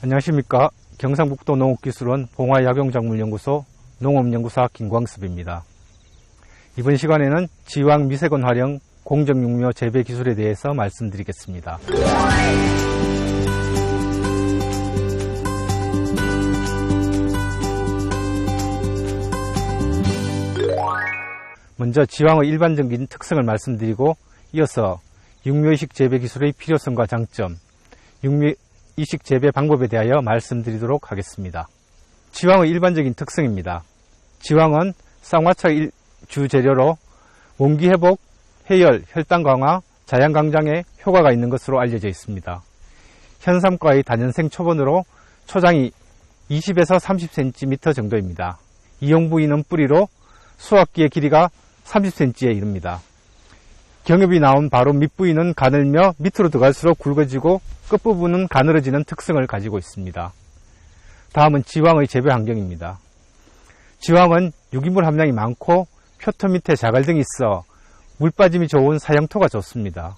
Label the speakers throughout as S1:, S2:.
S1: 안녕하십니까. 경상북도 농업기술원 봉화약용작물연구소 농업연구사 김광섭입니다. 이번 시간에는 지왕 미세건 활용 공정육묘 재배 기술에 대해서 말씀드리겠습니다. 먼저 지왕의 일반적인 특성을 말씀드리고 이어서 육묘이식 재배 기술의 필요성과 장점, 육묘이식 재배 방법에 대하여 말씀드리도록 하겠습니다. 지왕의 일반적인 특성입니다. 지왕은 쌍화차 주재료로 원기 회복, 해열, 혈당 강화, 자양 강장에 효과가 있는 것으로 알려져 있습니다. 현삼과의 다년생 초본으로 초장이 20에서 30cm 정도입니다. 이용 부위는 뿌리로 수확기의 길이가 30cm에 이릅니다. 경엽이 나온 바로 밑부위는 가늘며 밑으로 들어갈수록 굵어지고 끝부분은 가늘어지는 특성을 가지고 있습니다. 다음은 지왕의 재배 환경입니다. 지왕은 유기물 함량이 많고 표토 밑에 자갈 등이 있어 물빠짐이 좋은 사형토가 좋습니다.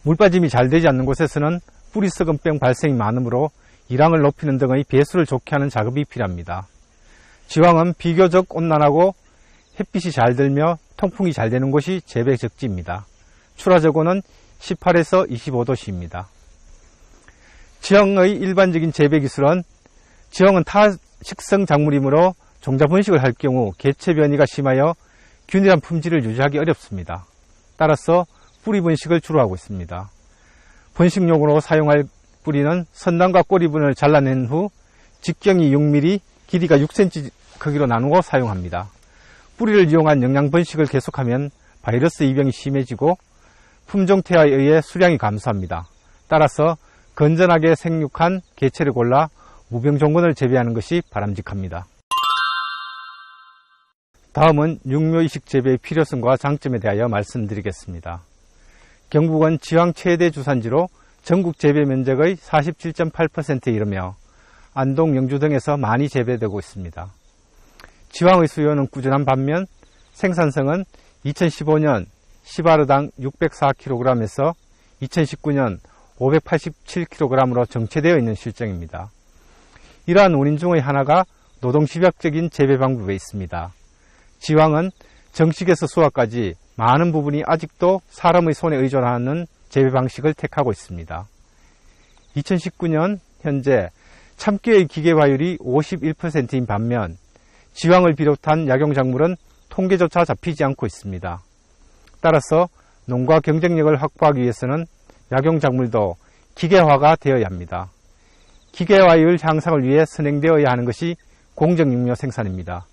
S1: 물빠짐이 잘 되지 않는 곳에서는 뿌리 썩은병 발생이 많으므로 일항을 높이는 등의 배수를 좋게 하는 작업이 필요합니다. 지왕은 비교적 온난하고 햇빛이 잘 들며 통풍이 잘 되는 곳이 재배 적지입니다. 출하저고는 18에서 25도씨입니다. 지왕의 일반적인 재배 기술은 지왕은 타식성 작물이므로 종자 번식을 할 경우 개체 변이가 심하여 균일한 품질을 유지하기 어렵습니다. 따라서 뿌리 번식을 주로 하고 있습니다. 번식용으로 사용할 뿌리는 선단과 꼬리분을 잘라낸 후 직경이 6mm, 길이가 6cm 크기로 나누어 사용합니다. 뿌리를 이용한 영양 번식을 계속하면 바이러스 이병이 심해지고 품종태화에 의해 수량이 감소합니다. 따라서 건전하게 생육한 개체를 골라 무병종군을 재배하는 것이 바람직합니다. 다음은 육묘이식 재배의 필요성과 장점에 대하여 말씀드리겠습니다. 경북은 지왕 최대 주산지로 전국 재배 면적의 47.8%에 이르며 안동, 영주 등에서 많이 재배되고 있습니다. 지왕의 수요는 꾸준한 반면 생산성은 2015년 10아르당 604kg에서 2019년 587kg으로 정체되어 있는 실정입니다. 이러한 원인 중의 하나가 노동집약적인 재배 방법에 있습니다. 지왕은 정식에서 수확까지 많은 부분이 아직도 사람의 손에 의존하는 재배 방식을 택하고 있습니다. 2019년 현재 참깨의 기계화율이 51%인 반면 지왕을 비롯한 약용작물은 통계조차 잡히지 않고 있습니다. 따라서 농가 경쟁력을 확보하기 위해서는 약용작물도 기계화가 되어야 합니다. 기계화율 향상을 위해 선행되어야 하는 것이 공정육묘 생산입니다.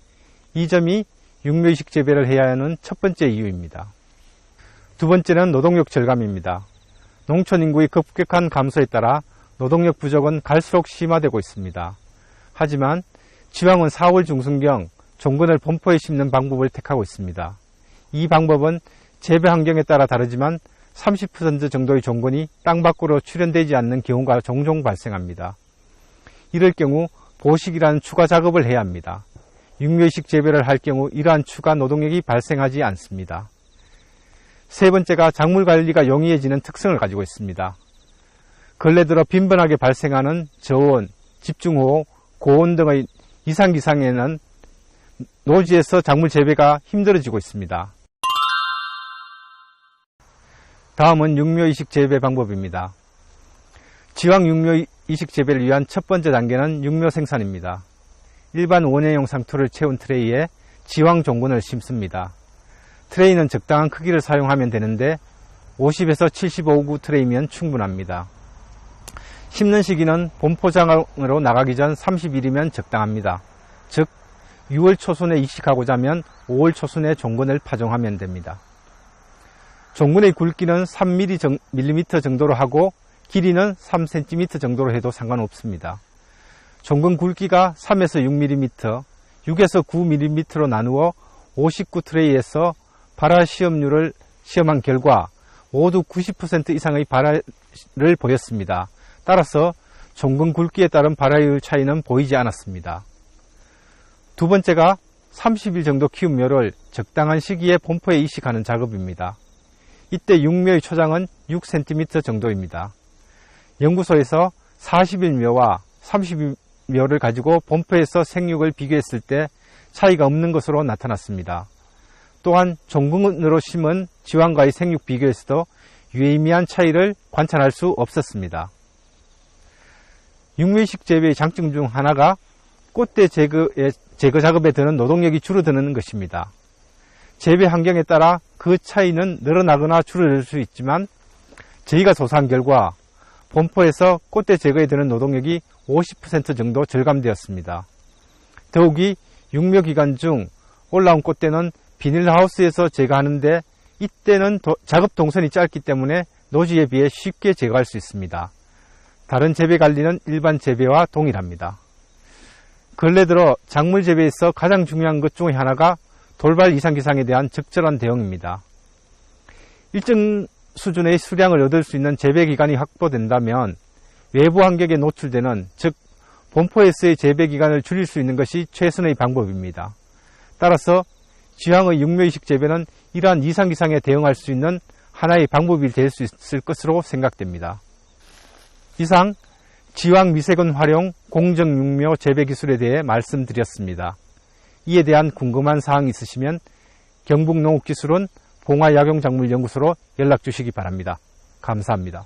S1: 이 점이 육묘이식 재배를 해야 하는 첫 번째 이유입니다. 두 번째는 노동력 절감입니다. 농촌 인구의 급격한 감소에 따라 노동력 부족은 갈수록 심화되고 있습니다. 하지만 지왕은 4월 중순경 종근을 본포에 심는 방법을 택하고 있습니다. 이 방법은 재배 환경에 따라 다르지만 30% 정도의 종근이 땅 밖으로 출현되지 않는 경우가 종종 발생합니다. 이럴 경우 보식이라는 추가 작업을 해야 합니다. 육묘이식 재배를 할 경우 이러한 추가 노동력이 발생하지 않습니다. 세 번째가 작물 관리가 용이해지는 특성을 가지고 있습니다. 근래 들어 빈번하게 발생하는 저온, 집중호우, 고온 등의 이상기상에는 노지에서 작물 재배가 힘들어지고 있습니다. 다음은 육묘이식 재배 방법입니다. 지왕 육묘이식 재배를 위한 첫 번째 단계는 육묘 생산입니다. 일반 원예용 상토를 채운 트레이에 지왕 종근을 심습니다. 트레이는 적당한 크기를 사용하면 되는데 50에서 75구 트레이면 충분합니다. 심는 시기는 본포장으로 나가기 전 30일이면 적당합니다. 즉 6월 초순에 이식하고자 하면 5월 초순에 종근을 파종하면 됩니다. 종근의 굵기는 3mm 정도로 하고 길이는 3cm 정도로 해도 상관없습니다. 종근 굵기가 3에서 6mm, 6에서 9mm로 나누어 59 트레이에서 발화 시험률을 시험한 결과 모두 90% 이상의 발화를 보였습니다. 따라서 종근 굵기에 따른 발화율 차이는 보이지 않았습니다. 두 번째가 30일 정도 키운 묘를 적당한 시기에 본포에 이식하는 작업입니다. 이때 육묘의 초장은 6cm 정도입니다. 연구소에서 40일묘와 30일묘를 가지고 본포에서 생육을 비교했을 때 차이가 없는 것으로 나타났습니다. 또한 종근으로 심은 지황과의 생육 비교에서도 유의미한 차이를 관찰할 수 없었습니다. 육묘이식 재배의 장점 중 하나가 꽃대 제거 작업에 드는 노동력이 줄어드는 것입니다. 재배 환경에 따라 그 차이는 늘어나거나 줄어들 수 있지만 저희가 조사한 결과 본포에서 꽃대 제거에 드는 노동력이 50% 정도 절감되었습니다. 더욱이 육묘 기간 중 올라온 꽃대는 비닐하우스에서 제거하는데 이때는 작업 동선이 짧기 때문에 노지에 비해 쉽게 제거할 수 있습니다. 다른 재배 관리는 일반 재배와 동일합니다. 근래 들어 작물 재배에서 가장 중요한 것 중에 하나가 돌발 이상기상에 대한 적절한 대응입니다. 일정 수준의 수량을 얻을 수 있는 재배 기간이 확보된다면 외부 환경에 노출되는, 즉 본포에서의 재배 기간을 줄일 수 있는 것이 최선의 방법입니다. 따라서 지황의 육묘이식 재배는 이러한 이상기상에 대응할 수 있는 하나의 방법이 될 수 있을 것으로 생각됩니다. 이상 지황 미세근 활용 공정 육묘 재배 기술에 대해 말씀드렸습니다. 이에 대한 궁금한 사항이 있으시면 경북농업기술원 봉화약용작물연구소로 연락 주시기 바랍니다. 감사합니다.